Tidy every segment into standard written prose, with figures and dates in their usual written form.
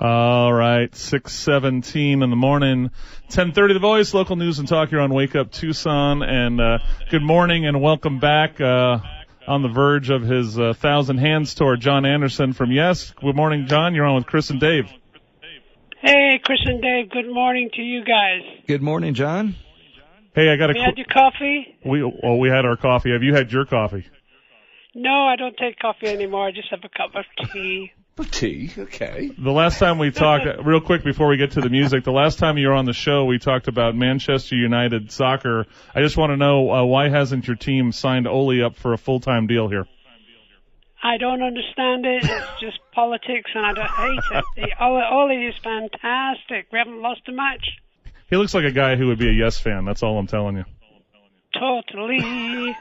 All right, 6:17 in the morning, 10:30 The Voice, local news and talk here on Wake Up Tucson. And good morning and welcome back on the verge of his Thousand Hands tour, Jon Anderson from Yes. Good morning, John. You're on with Chris and Dave. Hey, Chris and Dave. Good morning to you guys. Good morning, John. Hey, I got Have you had your coffee? We had our coffee. Have you had your coffee? No, I don't take coffee anymore. I just have a cup of tea. Tea, okay. The last time we talked, real quick before we get to the music, the last time you were on the show, we talked about Manchester United soccer. I just want to know, why hasn't your team signed Ole up for a full-time deal here? I don't understand it. It's just politics, and I don't hate it. Ole is fantastic. We haven't lost a match. He looks like a guy who would be a Yes fan. That's all I'm telling you. Totally.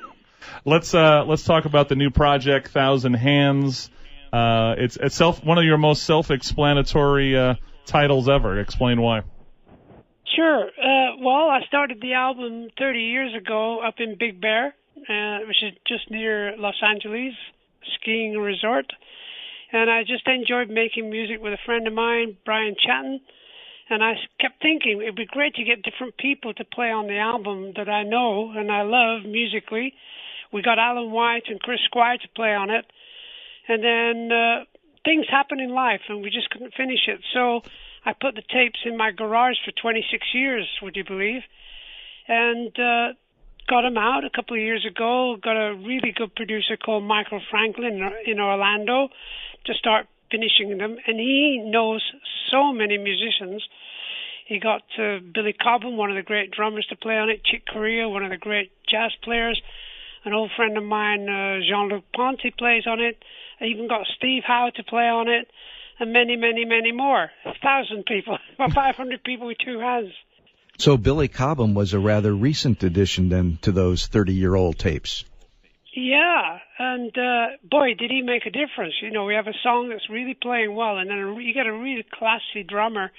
Let's talk about the new project, Thousand Hands. It's one of your most self-explanatory titles ever. Explain why. Sure. Well, I started the album 30 years ago up in Big Bear, which is just near Los Angeles, skiing resort. And I just enjoyed making music with a friend of mine, Brian Chatton. And I kept thinking it'd be great to get different people to play on the album that I know and I love musically. We got Alan White and Chris Squire to play on it. And then things happen in life, and we just couldn't finish it. So I put the tapes in my garage for 26 years, would you believe? And got them out a couple of years ago. Got a really good producer called Michael Franklin in Orlando to start finishing them. And he knows so many musicians. He got Billy Cobham, one of the great drummers, to play on it. Chick Corea, one of the great jazz players. An old friend of mine, Jean-Luc Ponty, plays on it. I even got Steve Howe to play on it, and many, many, many more. 1,000 people, about 500 people with two hands. So Billy Cobham was a rather recent addition then to those 30-year-old tapes. Yeah, and boy, did he make a difference. You know, we have a song that's really playing well, and then you get a really classy drummer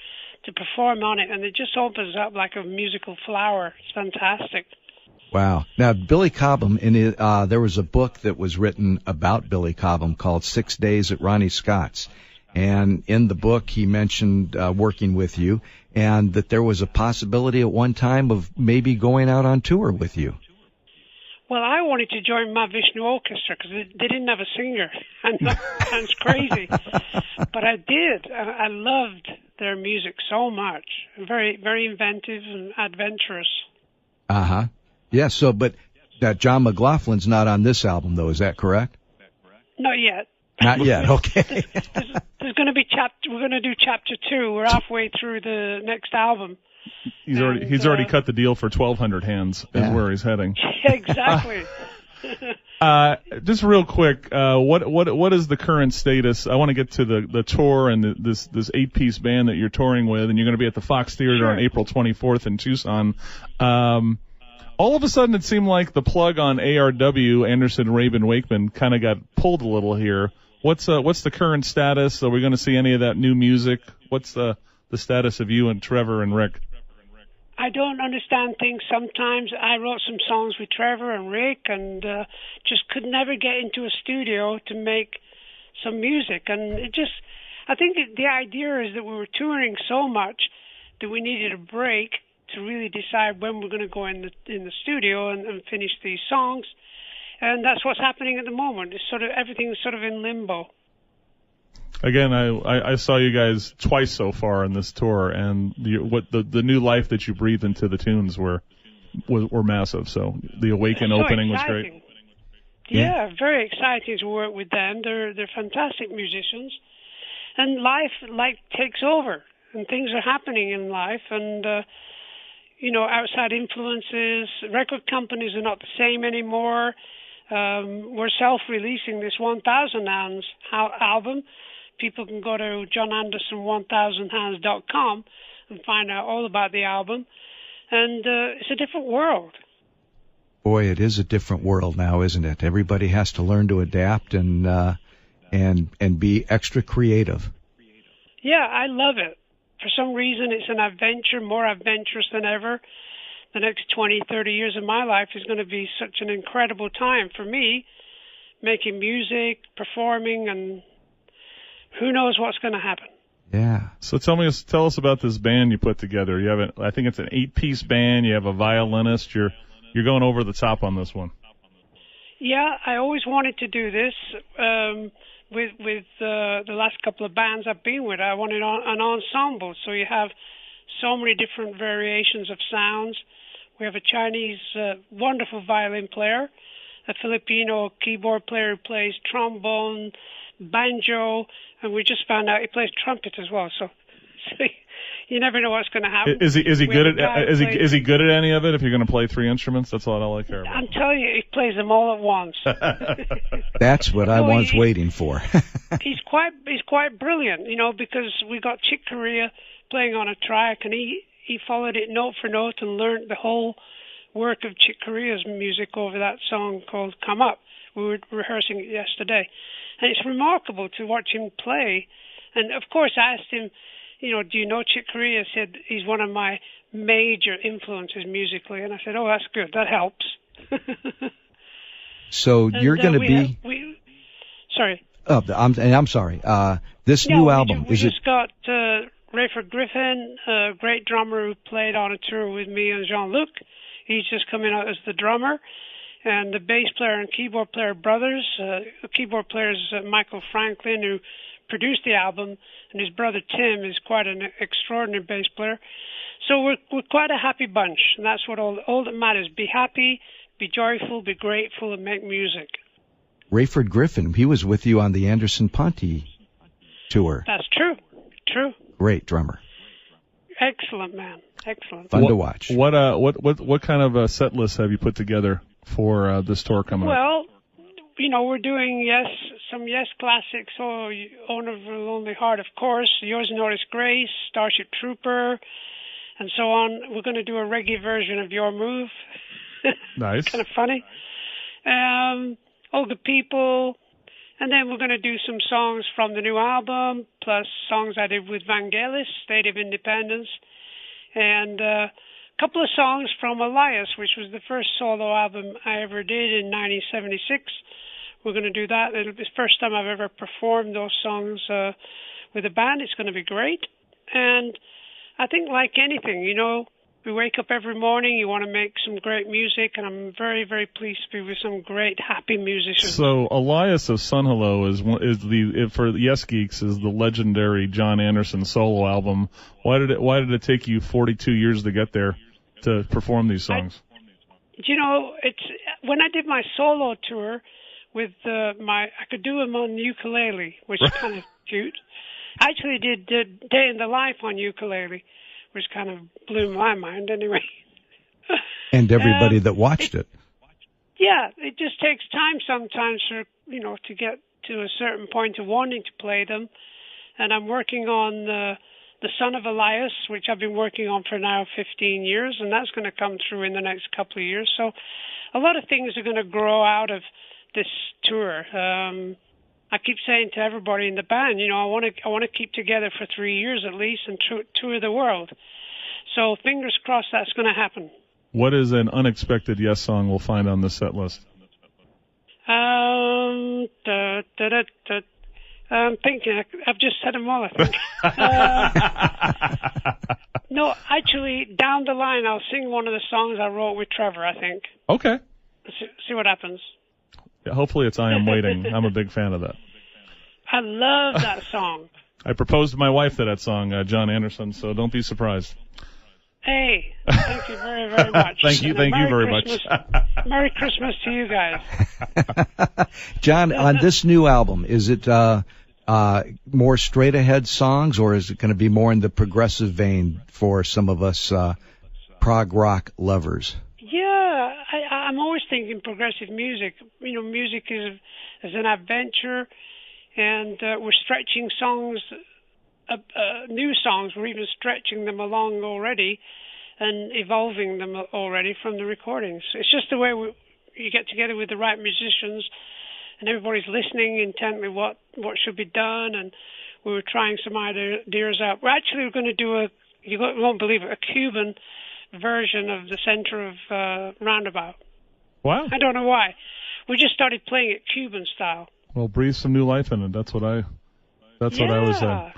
to perform on it, and it just opens up like a musical flower. It's fantastic. Wow. Now, Billy Cobham, there was a book that was written about Billy Cobham called 6 Days at Ronnie Scott's. And in the book, he mentioned working with you and that there was a possibility at one time of maybe going out on tour with you. Well, I wanted to join Mahavishnu Orchestra because they didn't have a singer. And that sounds crazy. But I did. I loved their music so much. Very, very inventive and adventurous. Uh-huh. Yeah, but John McLaughlin's not on this album, though. Is that correct? Not yet. Not yet. Okay. There's going to be we're going to do chapter 2. We're halfway through the next album. He's already cut the deal for 1,200 hands. Is where he's heading. Exactly. Just real quick, what is the current status? I want to get to the tour and this 8-piece band that you're touring with, and you're going to be at the Fox Theater on April 24th in Tucson. All of a sudden, it seemed like the plug on ARW, Anderson, Rabin, Wakeman, kind of got pulled a little here. What's the current status? Are we going to see any of that new music? What's the status of you and Trevor and Rick? I don't understand things sometimes. I wrote some songs with Trevor and Rick and just could never get into a studio to make some music. And I think the idea is that we were touring so much that we needed a break to really decide when we're going to go in the studio and finish these songs. And that's what's happening at the moment. It's everything's sort of in limbo. Again, I saw you guys twice so far in this tour, and the new life that you breathed into the tunes were massive. So the Awaken opening was great. Yeah, very exciting to work with them. They're fantastic musicians, and life takes over, and things are happening in life, and outside influences. Record companies are not the same anymore. We're self-releasing this 1,000 Hands album. People can go to jonanderson1000hands.com and find out all about the album. And it's a different world. Boy, it is a different world now, isn't it? Everybody has to learn to adapt and be extra creative. Yeah, I love it. For some reason, it's an adventure, more adventurous than ever. The next 20, 30 years of my life is going to be such an incredible time for me, making music, performing, and who knows what's going to happen. Yeah. So tell us about this band you put together. You have I think it's an 8-piece band. You have a violinist. You're going over the top on this one. Yeah, I always wanted to do this. With the last couple of bands I've been with, I wanted an ensemble. So you have so many different variations of sounds. We have a Chinese wonderful violin player, a Filipino keyboard player who plays trombone, banjo, and we just found out he plays trumpet as well. So you never know what's going to happen. Is he good at is he good at any of it? If you're going to play 3 instruments, that's all I care about. I'm telling you, he plays them all at once. That's what I was waiting for. he's quite brilliant, because we got Chick Corea playing on a track, and he followed it note for note and learned the whole work of Chick Corea's music over that song called Come Up. We were rehearsing it yesterday. And it's remarkable to watch him play. And, of course, I asked him, do you know Chick Corea? He said he's one of my major influences musically. And I said, oh, that's good. That helps. So you're going to be... Sorry. Oh, I'm sorry. This new album, we just got Rayford Griffin, a great drummer who played on a tour with me and Jean-Luc. He's just coming out as the drummer. And the bass player and keyboard player brothers. The keyboard player is Michael Franklin, who produced the album, and his brother Tim is quite an extraordinary bass player. So we're quite a happy bunch, and that's what all that matters. Be happy, be joyful, be grateful, and make music. Rayford Griffin, he was with you on the Anderson Ponte tour. That's true. True. Great drummer. Excellent, man. Excellent. Fun to watch. What kind of a set list have you put together for this tour coming up? Well, we're doing some classics. Oh, Owner of a Lonely Heart, of course. Yours Notice Grace, Starship Trooper, and so on. We're going to do a reggae version of Your Move. Nice. Kind of funny. All the People. And then we're going to do some songs from the new album, plus songs I did with Vangelis, State of Independence, and a couple of songs from Elias, which was the first solo album I ever did in 1976. We're going to do that. It'll be the first time I've ever performed those songs with a band. It's going to be great. And I think like anything, we wake up every morning, you want to make some great music, and I'm very, very pleased to be with some great, happy musicians. So Elias of Sun Hello is for Yes Geeks is the legendary Jon Anderson solo album. Why did it take you 42 years to get there to perform these songs? It's when I did my solo tour with I could do them on ukulele, which is kind of cute. I actually did Day in the Life on ukulele, which kind of blew my mind anyway. And everybody that watched it. Yeah, it just takes time sometimes for, to get to a certain point of wanting to play them. And I'm working on the Son of Elias, which I've been working on for now 15 years, and that's going to come through in the next couple of years. So a lot of things are going to grow out of this tour. I keep saying to everybody in the band, I want to keep together for 3 years at least and tour the world. So fingers crossed that's going to happen. What is an unexpected Yes song we'll find on this set list? I'm thinking. I've just said them all, I think. No, actually, down the line, I'll sing one of the songs I wrote with Trevor, I think. Okay. See what happens. Yeah, hopefully it's I Am Waiting. I'm a big fan of that. I love that song. I proposed to my wife to that song, Jon Anderson, so don't be surprised. Hey, thank you very, very much. Thank you very much. Merry Christmas to you guys. Jon, on this new album, is it more straight-ahead songs, or is it going to be more in the progressive vein for some of us prog rock lovers? Yeah, I'm always thinking progressive music. Music is an adventure, and we're stretching songs, new songs. We're even stretching them along already and evolving them already from the recordings. It's just the way you get together with the right musicians, and everybody's listening intently what should be done, and we were trying some ideas out. We're actually going to do you won't believe it, a Cuban version of the Center of Roundabout. Wow. I don't know why. We just started playing it Cuban style. Well, breathe some new life in it. That's what I was saying.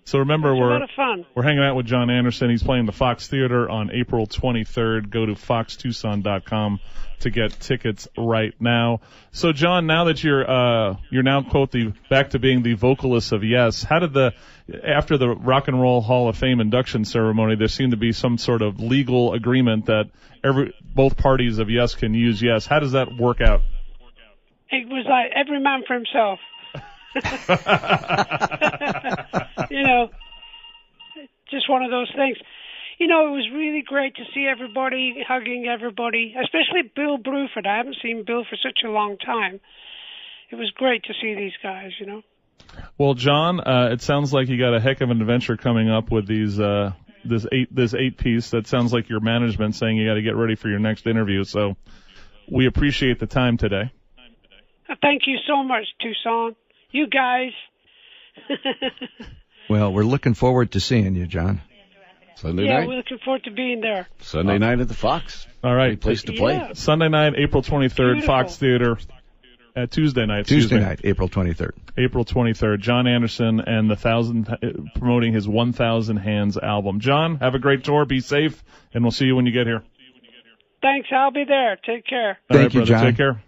So remember, a lot of fun. We're hanging out with Jon Anderson. He's playing the Fox Theater on April 23rd. Go to foxtucson.com to get tickets right now. So, Jon, now that you're now, quote, back to being the vocalist of Yes, how did after the Rock and Roll Hall of Fame induction ceremony, there seemed to be some sort of legal agreement that both parties of Yes can use Yes. How does that work out? It was like every man for himself. Just one of those things. It was really great to see everybody hugging everybody, especially Bill Bruford. I haven't seen Bill for such a long time. It was great to see these guys, Well, Jon, it sounds like you got a heck of an adventure coming up with this 8-piece. That sounds like your management saying you got to get ready for your next interview. So we appreciate the time today. Thank you so much, Tucson. You guys. Well, we're looking forward to seeing you, Jon. Sunday night? Yeah, we're looking forward to being there. Sunday night at the Fox. All right. Great place to play. Yeah. Sunday night, April 23rd, Beautiful. Fox Theater. Tuesday night. Tuesday night, April 23rd. April 23rd. Jon Anderson and promoting his 1,000 Hands album. Jon, have a great tour. Be safe, and we'll see you when you get here. Thanks. I'll be there. Take care. Thank you, brother. Jon. Take care.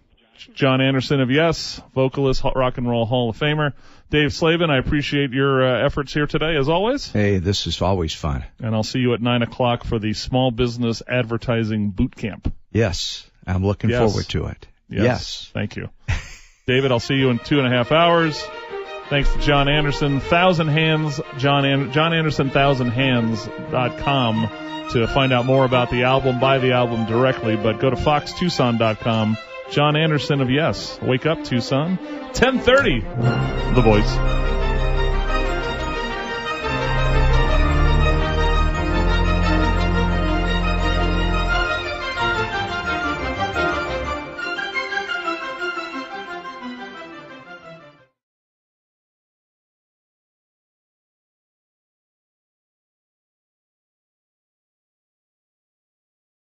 Jon Anderson of Yes, vocalist, Rock and Roll Hall of Famer. Dave Slavin, I appreciate your efforts here today, as always. Hey, this is always fun. And I'll see you at 9 o'clock for the Small Business Advertising Boot Camp. Yes, I'm looking forward to it. Yes. Thank you. David, I'll see you in 2.5 hours. Thanks to Jon Anderson. 1,000 Hands, Jon Anderson 1000hands.com to find out more about the album, buy the album directly, but go to foxtucson.com. Jon Anderson of Yes. Wake up, Tucson. 10:30. The Voice.